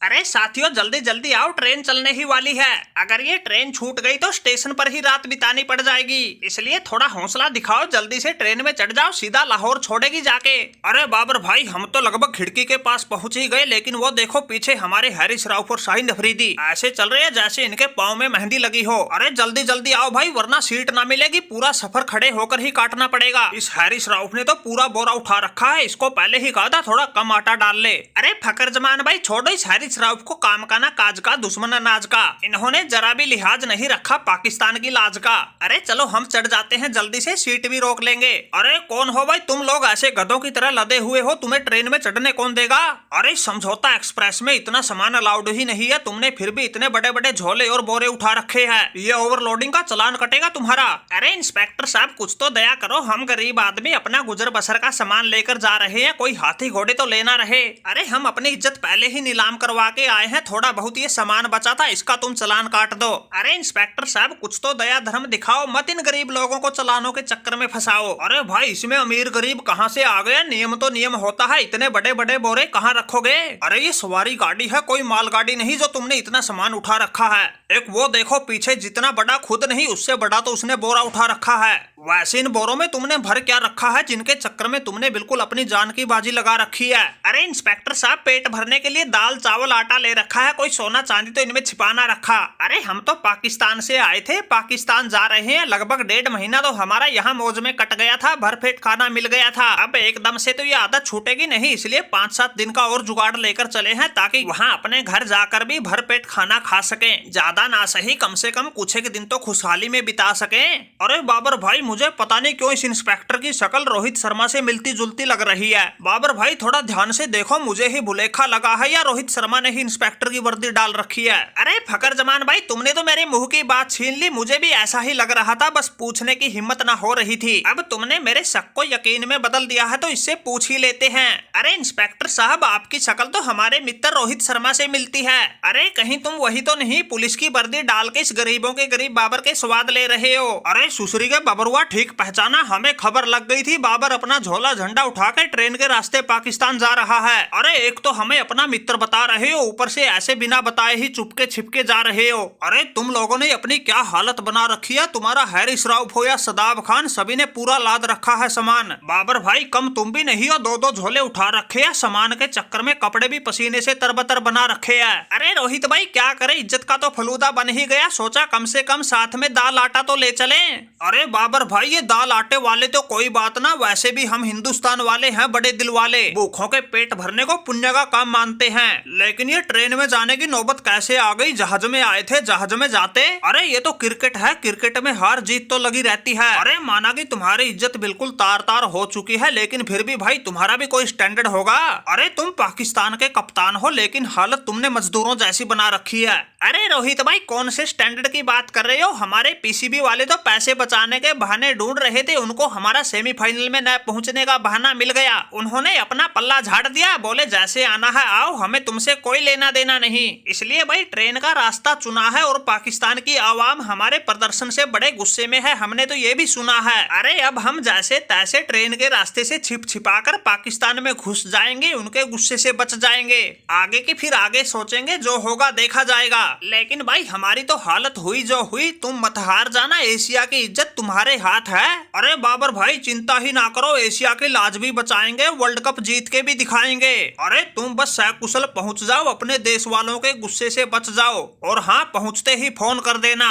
अरे साथियों, जल्दी जल्दी आओ, ट्रेन चलने ही वाली है। अगर ये ट्रेन छूट गई तो स्टेशन पर ही रात बितानी पड़ जाएगी, इसलिए थोड़ा हौसला दिखाओ, जल्दी से ट्रेन में चढ़ जाओ, सीधा लाहौर छोड़ेगी जाके। अरे बाबर भाई, हम तो लगभग खिड़की के पास पहुंच ही गए, लेकिन वो देखो पीछे हमारे हैरिस राउफ और शाहीन अफरीदी ऐसे चल रहे हैं जैसे इनके पाँव में मेहंदी लगी हो। अरे जल्दी जल्दी आओ भाई, वरना सीट ना मिलेगी, पूरा सफर खड़े होकर ही काटना पड़ेगा। इस हैरिस राउफ ने तो पूरा बोरा उठा रखा है, इसको पहले ही कहा था थोड़ा कम आटा डाल ले। अरे फकर जमान भाई, छोड़ो इस हैरिस राउफ को, काम का ना काज का, दुश्मन अनाज का। इन्होंने जरा भी लिहाज नहीं रखा पाकिस्तान की लाज का। अरे चलो हम चढ़ जाते हैं, जल्दी से सीट भी रोक लेंगे। अरे कौन हो भाई तुम लोग, ऐसे गधों की तरह लदे हुए हो, तुम्हें ट्रेन में चढ़ने कौन देगा? अरे समझौता एक्सप्रेस में इतना सामान अलाउड ही नहीं है, तुमने फिर भी इतने बड़े बड़े झोले और बोरे उठा रखे हैं, ये ओवरलोडिंग का चालान कटेगा तुम्हारा। अरे इंस्पेक्टर साहब, कुछ तो दया करो, हम गरीब आदमी अपना गुजर बसर का सामान लेकर जा रहे हैं, कोई हाथी घोड़े तो लेना रहे। अरे हम अपनी इज्जत पहले ही नीलाम करवा के आए हैं, थोड़ा बहुत ये सामान बचा था, इसका तुम चालान काट दो। अरे इंस्पेक्टर साहब, कुछ तो दया धर्म दिखाओ, मत इन गरीब लोगों को चालानों के चक्कर में फंसाओ। अरे भाई, इसमें अमीर गरीब कहाँ से आ गया? नियम तो नियम होता है, इतने बड़े बड़े बोरे कहाँ रखोगे? अरे ये सवारी गाड़ी है, कोई मालगाड़ी नहीं जो तुमने इतना सामान उठा रखा है। एक वो देखो पीछे, जितना बड़ा खुद नहीं उससे बड़ा तो उसने बोरा उठा रखा है। वैसे इन बोरों में तुमने भर क्या रखा है, जिनके चक्कर में तुमने बिल्कुल अपनी जान की बाजी लगा रखी है? अरे इंस्पेक्टर साहब, पेट भरने के लिए दाल चावल आटा ले रखा है, कोई सोना चांदी तो इनमें छिपाना रखा। अरे हम तो पाकिस्तान से आए थे, पाकिस्तान जा रहे हैं, लगभग 1.5 महीना तो हमारा यहाँ मौज में कट गया था, भरपेट खाना मिल गया था। अब एकदम से तो ये आदत छूटेगी नहीं, इसलिए 5-7 दिन का और जुगाड़ लेकर चले हैं, ताकि वहाँ अपने घर जाकर भी भरपेट खाना खा सके, ज्यादा ना सही कम से कम कुछ एक दिन तो खुशहाली में बिता सके। अरे बाबर भाई, मुझे पता नहीं क्यों इस इंस्पेक्टर की शक्ल रोहित शर्मा से मिलती जुलती लग रही है। बाबर भाई थोड़ा ध्यान से देखो, मुझे ही भुलेखा लगा है या रोहित शर्मा ने ही इंस्पेक्टर की वर्दी डाल रखी है? अरे फकर जमान भाई, तुमने तो मेरे मुंह की बात छीन ली, मुझे भी ऐसा ही लग रहा था, बस पूछने की हिम्मत ना हो रही थी। अब तुमने मेरे शक को यकीन में बदल दिया है, तो इससे पूछ ही लेते हैं। अरे इंस्पेक्टर साहब, आपकी शक्ल तो हमारे मित्र रोहित शर्मा से मिलती है। अरे कहीं तुम वही तो नहीं, पुलिस की वर्दी डाल के इस गरीबों के गरीब बाबर के स्वाद ले रहे हो? अरे सुसरी के बबरुआ, ठीक पहचाना, हमें खबर लग गई थी, बाबर अपना झोला झंडा उठा के ट्रेन के रास्ते पाकिस्तान जा रहा है। अरे एक तो हमें अपना मित्र बता रहे हो, ऊपर से ऐसे बिना बताए ही चुपके छिपके जा रहे हो। अरे तुम लोगों ने अपनी क्या हालत बना रखी है, तुम्हारा हैरिस राउफ हो या सदाब खान, सभी ने पूरा लाद रखा है सामान। बाबर भाई कम तुम भी नहीं हो, 2-2 झोले उठा रखे हैं, सामान के चक्कर में कपड़े भी पसीने से तरबतर बना रखे हैं। अरे रोहित भाई क्या करे, इज्जत का तो फलूदा बन ही गया, सोचा कम से कम साथ में दाल आटा तो ले चले। अरे बाबर भाई, ये दाल आटे वाले तो कोई बात ना, वैसे भी हम हिंदुस्तान वाले हैं बड़े दिल वाले, भूखों के पेट भरने को पुण्य का काम मानते हैं, लेकिन ये ट्रेन में जाने की नौबत कैसे आ गई? जहाज में आए थे, जहाज में जाते। अरे ये तो क्रिकेट है, क्रिकेट में हार जीत तो लगी रहती है। अरे माना कि तुम्हारी इज्जत बिल्कुल तार तार हो चुकी है, लेकिन फिर भी भाई तुम्हारा भी कोई स्टैंडर्ड होगा। अरे तुम पाकिस्तान के कप्तान हो, लेकिन हालत तुमने मजदूरों जैसी बना रखी है। अरे रोहित भाई, कौन से स्टैंडर्ड की बात कर रहे हो? हमारे पीसीबी वाले तो पैसे बचाने के बहाने ढूंढ रहे थे, उनको हमारा सेमीफाइनल में न पहुंचने का बहाना मिल गया, उन्होंने अपना पल्ला झाड़ दिया, बोले जैसे आना है आओ, हमें तुमसे कोई लेना देना नहीं। इसलिए भाई ट्रेन का रास्ता चुना है, और पाकिस्तान की आवाम हमारे प्रदर्शन से बड़े गुस्से में है, हमने तो ये भी सुना है। अरे अब हम जैसे तैसे ट्रेन के रास्ते से छिप छिपा कर पाकिस्तान में घुस जाएंगे, उनके गुस्से से बच जाएंगे, आगे की फिर आगे सोचेंगे, जो होगा देखा जाएगा। लेकिन भाई हमारी तो हालत हुई जो हुई, तुम मत हार जाना, एशिया की इज्जत तुम्हारे हाथ है। अरे बाबर भाई चिंता ही ना करो, एशिया की लाज भी बचाएंगे, वर्ल्ड कप जीत के भी दिखाएंगे। अरे तुम बस सकुशल पहुंच जाओ, अपने देश वालों के गुस्से से बच जाओ, और हाँ पहुंचते ही फोन कर देना।